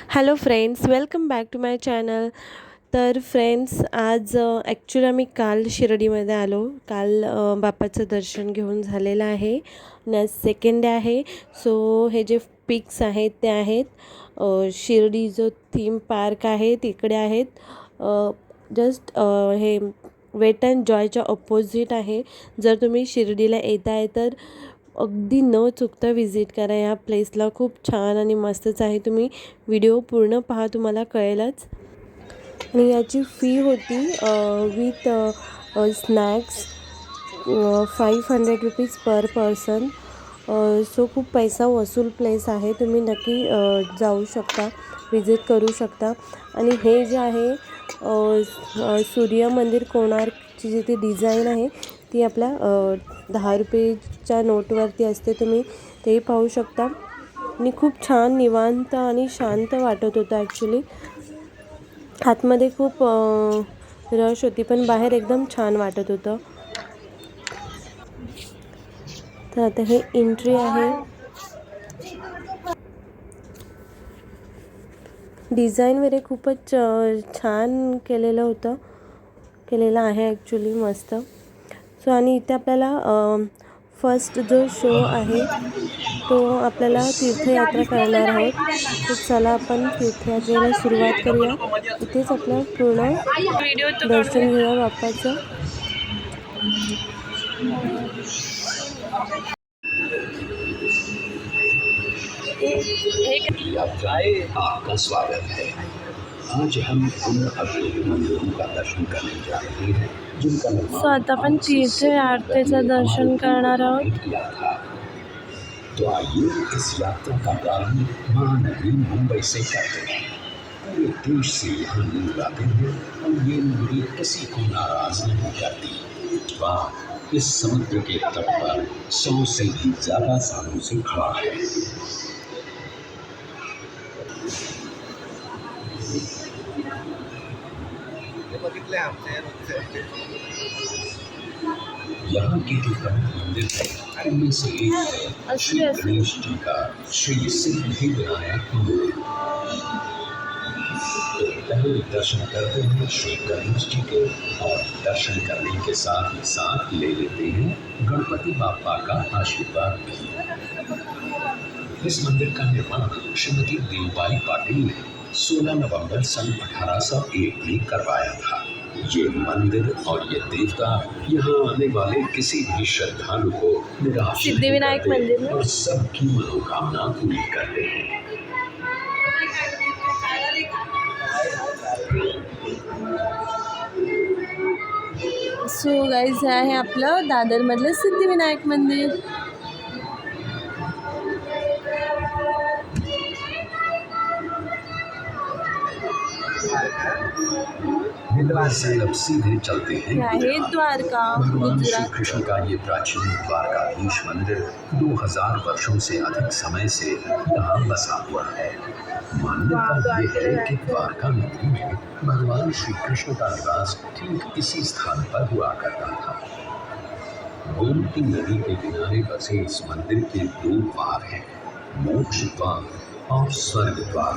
Hello friends, welcome back to my channel. तर friends, आज actually आम्ही काल शिर्डीमध्ये आलो. काल बाप्पाचं दर्शन घेऊन झालेलं आहे. आज सेकंड डे आहे. सो हे जे पिक्स आहेत ते आहेत शिर्डी जो थीम पार्क आहे तिकडे आहेत. जस्ट हे वेट अँड जॉयच्या ऑपोजिट आहे. जर तुम्ही शिर्डीला येत आहे तर अगदी न चुकता विजिट करा या प्लेसला. खूप छान आणि मस्तच आहे. तुम्ही व्हिडिओ पूर्ण पहा, तुम्हाला कळेलच. आणि याची फी होती with snacks 500 rupees per person. So खूप पैसा वसूल प्लेस आहे. तुम्ही नक्की जाऊ शकता, विजिट करू शकता. आणि हे जे आहे सूर्य मंदिर कोणार्कची जी ती डिझाईन आहे ती आपल्या 10 रुपयेच्या नोटवरती असते. तुम्ही तेही पाहू शकता. आणि खूप छान निवांत आणि शांत वाटत होतं ॲक्च्युली. आतमध्ये खूप रश होती पण बाहेर एकदम छान वाटत होतं. तर आता हे एंट्री आहे. डिझाईन वगैरे खूपच छान केलेलं आहे ॲक्च्युली, मस्त. सो आणि इथे आपल्याला फर्स्ट जो शो आहे तो आपल्याला तीर्थयात्रा करणार आहोत. तर चला आपण तीर्थयात्रेला सुरुवात करूया. इथेच आपलं पूर्ण दर्शन घेऊया बाप्पाचं. आपका स्वागत है। आज हम उन अद्भुत मंदिरों का दर्शन करने जा रहे हैं जिनका सो आता आपण तीर्थयात्रेचं दर्शन करणार आहोत. किया था। तो आइए इस यात्रा का प्रारंभ महानगरी मुंबई से करते हैं। पूरे देश से यहाँ लोग आते हैं और ये नगरी किसी को नाराज नहीं करती। वाह, इस समुद्र के तट पर 100 से भी ज्यादा सालों से खड़ा है। यहाँ के जो प्रमुख मंदिर है उनमें से एक है श्री गणेश जी का श्री सिद्धि विनायक मंदिर। तो पहले दर्शन करते हैं श्री गणेश जी के, और दर्शन करने के साथ ही साथ ले लेते हैं गणपति बाप्पा का आशीर्वाद भी। इस मंदिर का निर्माण श्रीमती देवबाई पाटिल ने 16 नवंबर सन 1801 में करवाया था। ये मंदिर और ये देवता यहाँ आने वाले किसी भी श्रद्धालु को निराश सिद्धिविनायक मंदिर में और सबकी मनोकामना पूरी करते हैं। सो गाईज, हे आहे आपलं दादरमधलं सिद्धिविनायक मंदिर. द्वार से अब सीधे चलते हैं आहे द्वारका, भगवान श्री गुजरात. कृष्ण का ये प्राचीन द्वारकाधीश मंदिर 2000 वर्षों से अधिक समय से यहाँ बसा हुआ है। मान्यता ये है कि द्वारका नगरी में भगवान श्री कृष्ण का निवास ठीक इसी स्थान पर हुआ करता था। गोमती नदी के किनारे बसे इस मंदिर के 2 द्वार हैं, मोक्ष द्वार और स्वर्ग द्वार।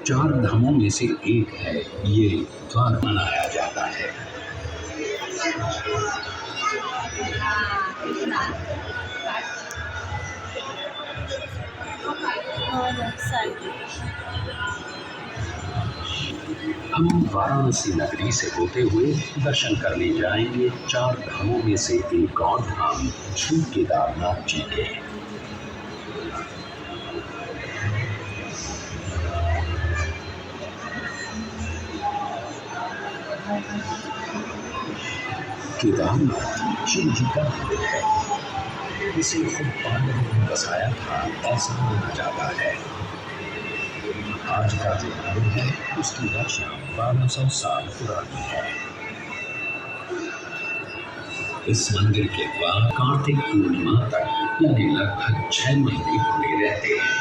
4 धामों में से एक है ये द्वार मनाया जाता है। हम वाराणसी नगरी से होते हुए दर्शन करने जाएंगे 4 धामों में से एक और धाम श्री केदारनाथ जी के। केदारनाथ शिव जी का मंदिर है। इसे खुद पांडवों ने बसाया था ऐसा माना जाता है। आज का जो मंदिर है उसकी रचना 1200 साल पुरानी है। इस मंदिर के द्वार कार्तिक पूर्णिमा तक यानी लगभग 6 महीने खुले रहते हैं।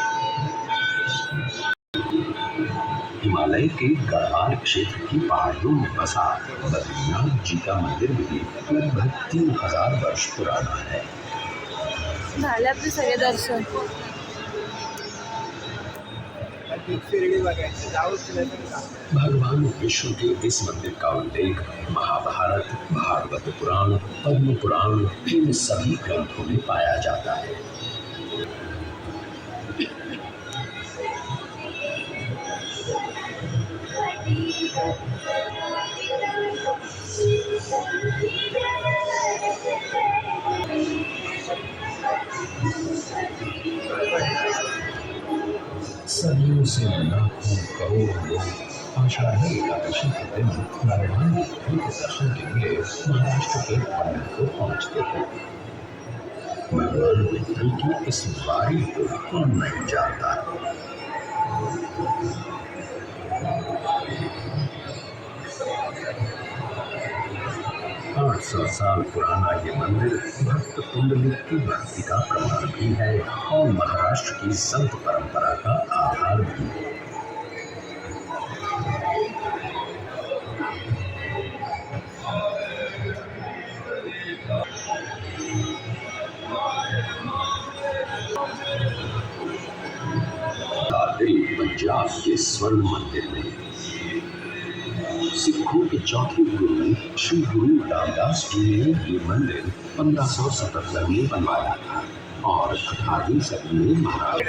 हिमालय के गढ़वाल क्षेत्र की पहाड़ियों में बसा बद्रीनाथ जी का मंदिर भी लगभग 3000 वर्ष पुराना है। झाले आपले सगळे दर्शन. भगवान विष्णु के इस मंदिर का उल्लेख महाभारत, भागवत पुराण, पद्म पुराण इन सभी ग्रंथों में पाया जाता है। सदियों से लाखों करोड़ लोग आषाढ़ी एकादशी के दिन भगवान विष्णु के दर्शन के लिए महाराष्ट्र के पंढरपुर पहुंचते हैं। भगवान विष्णु की इस वारी को कौन नहीं जानता। 800 साल पुराना ये मंदिर भक्त कुंडलिक की भक्ति का प्रमाण भी है और महाराष्ट्र की संत परंपरा का आधार भी। पंजाब के स्वर्ण मंदिर में सिखों के चौथे गुरु श्री गुरु रामदास जी ने ये मंदिर 1577 में बनवाया था और 18वीं सदी में महाराज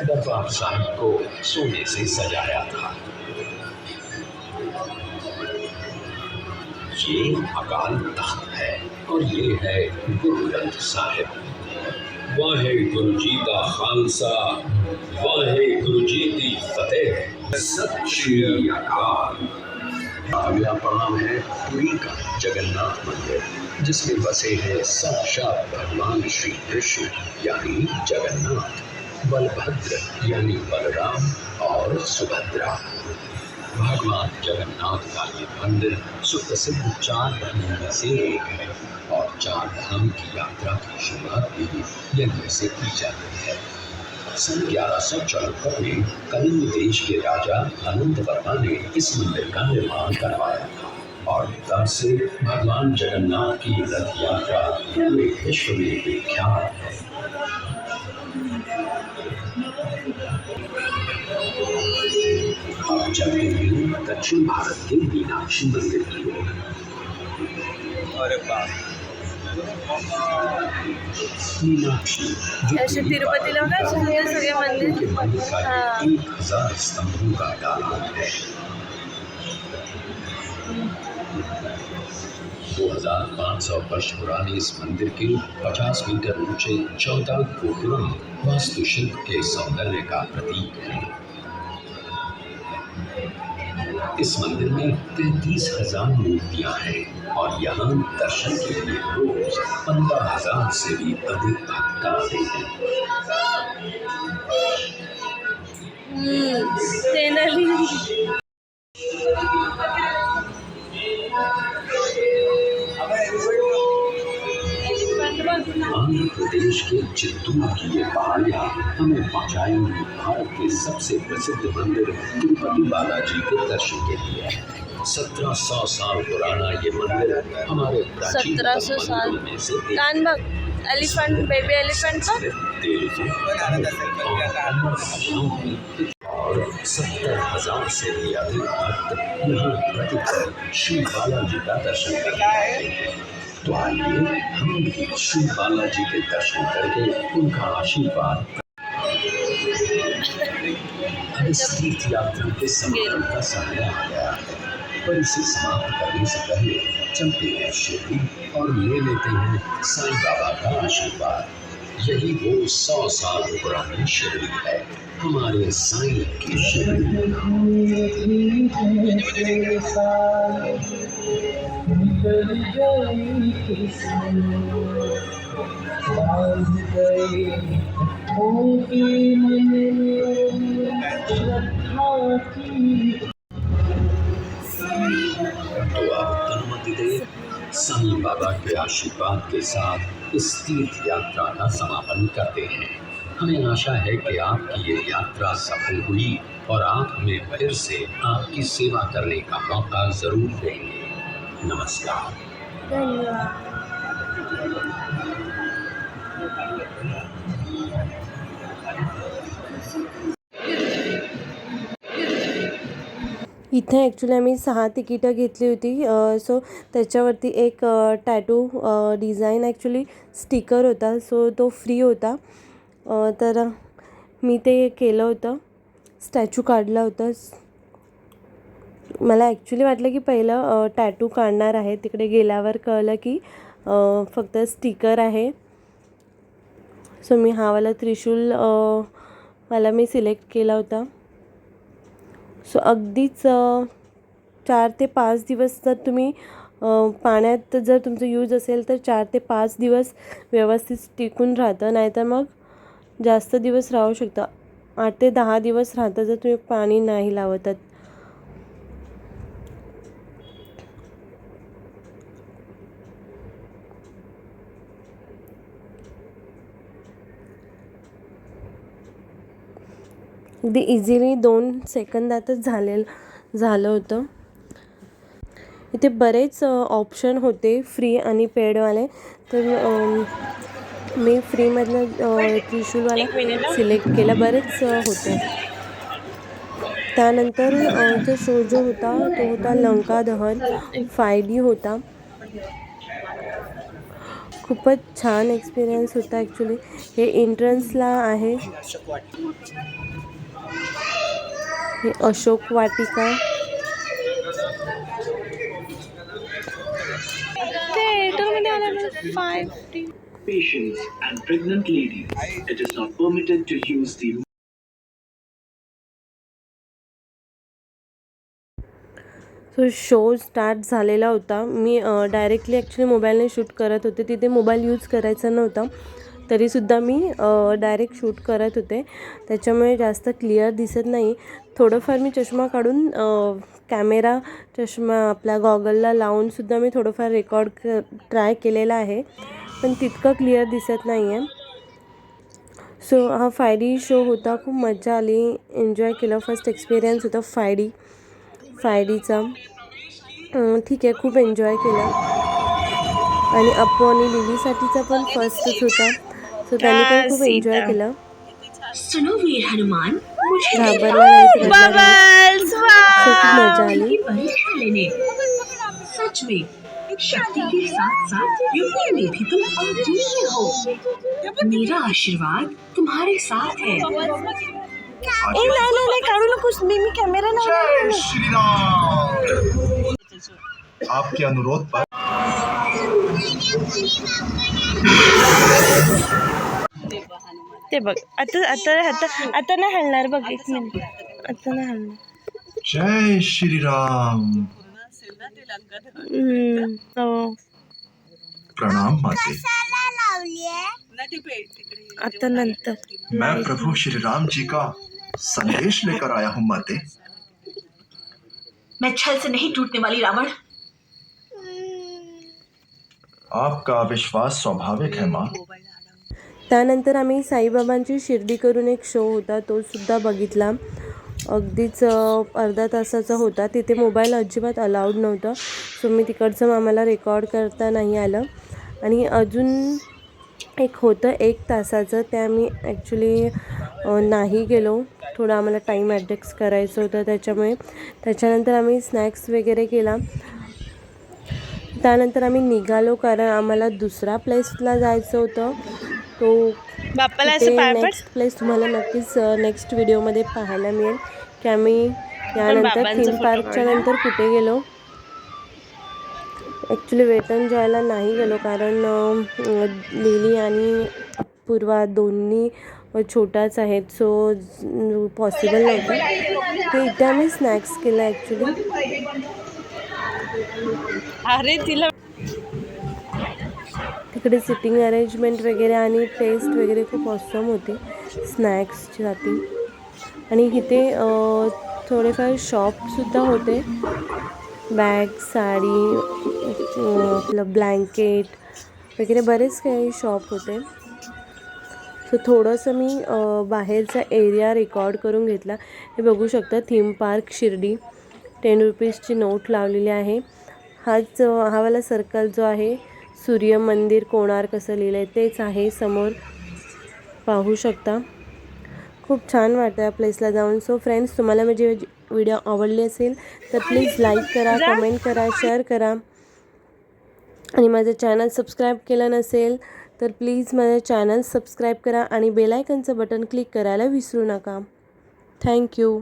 दरबार साहिब को सोने से सजाया था। ये अकाल तख्त है और ये है गुरु ग्रंथ साहिब। वाहेगुरु जी का खालसा, वाहेगुरु जी की फतेह। सत श्री अकाल। अगला पड़ाव है पुरी का जगन्नाथ मंदिर, जिसमें बसे हैं साक्षात भगवान श्री कृष्ण यानी जगन्नाथ, बलभद्र यानी बलराम और सुभद्रा। भगवान जगन्नाथ का ये मंदिर सुप्रसिद्ध 4 धामों में से एक है और 4 धाम की यात्रा की शुरुआत भी यहीं से की जाती है। सन 1174 में कलिंग देश के राजा अनंत वर्मा ने इस मंदिर का निर्माण करवाया था और तब से भगवान जगन्नाथ की रथ यात्रा पूरे विश्व में विख्यात है। अब चलते हैं दक्षिण भारत के मीनाक्षी मंदिर की ओर। मीनाक्षी ऐसे तिरुपतीला बघा सुंदर सगळे मंदिर। 1000 स्तंभों का दालान है। 2500 वर्ष पुराने इस मंदिर के 50 मीटर ऊंचे 14 गोपुरम वास्तुशिल्प के सौंदर्य का प्रतीक है। इस मंदिर में 33,000 मूर्तियां हैं और यहाँ दर्शन के लिए रोज 15,000 से भी अधिक भक्त आते हैं। आंध्र प्रदेश के चित्तूर की ये पहाड़ियाँ हमें पहुँचाएंगी भारत के सबसे प्रसिद्ध मंदिर तिरुपति बालाजी के दर्शन के लिए। 1700 साल पुराना ये मंदिर हमारे प्राचीन 1700 साल में से एक कान बघ एलिफेंट, बेबी एलिफेंट का और 70,000 से भी अधिक भक्त यहाँ प्रतिदिन श्री बालाजी का दर्शन करते हैं। तो आइए हम भी श्री बालाजी के दर्शन करके उनका आशीर्वाद। अब इस तीर्थ यात्रा के समापन का समय आ गया है, पर इसे समाप्त करने से पहले चलते हैं शिरडी और ले लेते हैं साईं बाबा का आशीर्वाद। यही वो 100 साल पुरानी शिरडी है, हमारे साईं की शिरडी। तो आप अनुमति दे साईं बाबा के आशीर्वाद के साथ इस तीर्थ यात्रा का समापन करते हैं। हमें आशा है कि आपकी ये यात्रा सफल हुई और आप हमें फिर से आपकी सेवा करने का मौका जरूर देंगे। नमस्कार। धन्यवाद। इथे ॲक्च्युली आम्ही 6 तिकीटं घेतली होती. सो त्याच्यावरती एक टॅटू डिझाईन ॲक्च्युली स्टिकर होता, सो तो फ्री होता. तर मी ते केलं होतं, स्टॅच्यू काढला होता. मला ॲक्च्युली वाटलं की पहिलं टॅटू काढणार आहे, तिकडे गेल्यावर कळलं की फक्त स्टिकर आहे. सो मी हा वाला त्रिशूल वाला मी सिलेक्ट केला होता. सो अगदीच 4 ते 5 दिवस जर तुम्ही पाण्यात जर तुमचं यूज असेल तर 4 ते 5 दिवस व्यवस्थित टिकून राहतं, नाहीतर मग जास्त दिवस राहू शकतं. 8 ते 10 दिवस राहतं जर तुम्ही पाणी नाही लावत. अगदी इझिली 2 सेकंदातच झालं होतं. इथे बरेच ऑप्शन होते फ्री आणि पेडवाले, तर मी फ्रीमधलं त्रिशूलवाला सिलेक्ट केला. बरेच होते. त्यानंतर जो शो जो होता तो होता लंका दहन 5D होता. खूपच छान एक्सपिरियन्स होता ॲक्च्युली. हे एंट्रन्सला आहे, हे Ashok Vatika. Patients and pregnant ladies, it is not permitted to use the so show start झालेला होता. मी डायरेक्टली ॲक्च्युली मोबाईलने शूट करत होते. तिथे मोबाईल यूज करायचा नव्हता, तरीसुद्धा मी डायरेक्ट शूट करत होते. त्याच्यामुळे जास्त क्लिअर दिसत नाही. थोडंफार मी चष्मा काढून कॅमेरा चष्मा आपल्या गॉगलला लावूनसुद्धा मी थोडंफार रेकॉर्ड ट्राय केलेला आहे, पण तितकं क्लिअर दिसत नाही आहे. सो हा 5D शो होता. खूप मजा आली, एन्जॉय केलं. फर्स्ट एक्सपिरियन्स होता 5Dचा. ठीक आहे, खूप एन्जॉय केला. आणि अपू आणि लिलीसाठीचा पण फर्स्टच होता, सो त्यांनी पण खूप एन्जॉय केलं. सुनो वीर हनुमान, घाबरला नाहीत, रडला नाही. सो खूप मजा आली. परीक्षा लेने सच में शक्ति के साथ साथ युक्ति में भी तुम अद्वितीय हो. मेरा आशीर्वाद तुम्हारे साथ है. नाही काढू नकोस, मी कॅमेरा जय श्री राम. आपके अनुरोध पर ते बघ. आता नाही हलणार बघ. 1 मिनिट, आता नाही हलणार. जय श्री राम. हो, प्रणाम माते. आता नंतर. मैं प्रभु श्री राम जी का संदेश लेकर आया हूँ माते. मैं छल से नहीं टूटने वाली रावण. आपका विश्वास स्वाभाविक है माँ. त्यानंतर आम्ही साईबाबांची शिर्डी करून एक शो होता, तो सुद्धा बघितला. अगदीच अर्धा तासाचा होता. तिथे मोबाईल अजिबात अलाउड नव्हतं, सो मी तिकडचं आम्हाला रेकॉर्ड करता नाही आलं. आणि अजून एक होतं 1 तासाचं, ते आम्ही ॲक्च्युली नाही गेलो. थोडं आम्हाला टाईम ॲडजस्ट करायचं होतं त्याच्यामुळे. त्याच्यानंतर आम्ही स्नॅक्स वगैरे केला. त्यानंतर आम्ही निघालो, कारण आम्हाला दुसरा प्लेसला जायचं होतं. तो नेक्स्ट प्लेस तुम्हाला नक्कीच नेक्स्ट व्हिडिओमध्ये पाहायला मिळेल की आम्ही यानंतर थीम पार्कच्या नंतर कुठे गेलो. ॲक्च्युली वेट एंड जॉयला नाही गेलो, कारण लिली आणि अपूर्वा दोन्ही छोटाच आहेत, सो पॉसिबल नव्हतं. हे इथे आम्ही स्नॅक्स केलं ॲक्च्युली. अरे तिला तिकडे सिटिंग अरेंजमेंट वगैरे आणि टेस्ट वगैरे खूप ऑसम होते स्नॅक्ससाठी. आणि इथे थोडेफार शॉपसुद्धा होते, बॅग, साडी, आपलं ब्लँकेट वगैरे बरेच काही शॉप होते. सो थोडंसं मी बाहेरचा एरिया रेकॉर्ड करून घेतला. हे बघू शकता, थीम पार्क शिर्डी 10 रुपीजची नोट लावलेली आहे. हा वाला सर्कल जो आहे, सूर्य मंदिर कोणार्क कसं लिहिलं आहे तेच आहे, समोर पाहू शकता. खूप छान वाटतं या प्लेसला जाऊन. सो फ्रेंड्स, तुम्हाला माझी व्हिडिओ आवडली असेल तर प्लीज लाईक करा, कमेंट करा, शेअर करा आणि माझं चॅनल सबस्क्राईब केलं नसेल तर प्लीज माझं चॅनल सबस्क्राईब करा आणि बेल आयकनचं बटन क्लिक करायला विसरू नका. थँक्यू.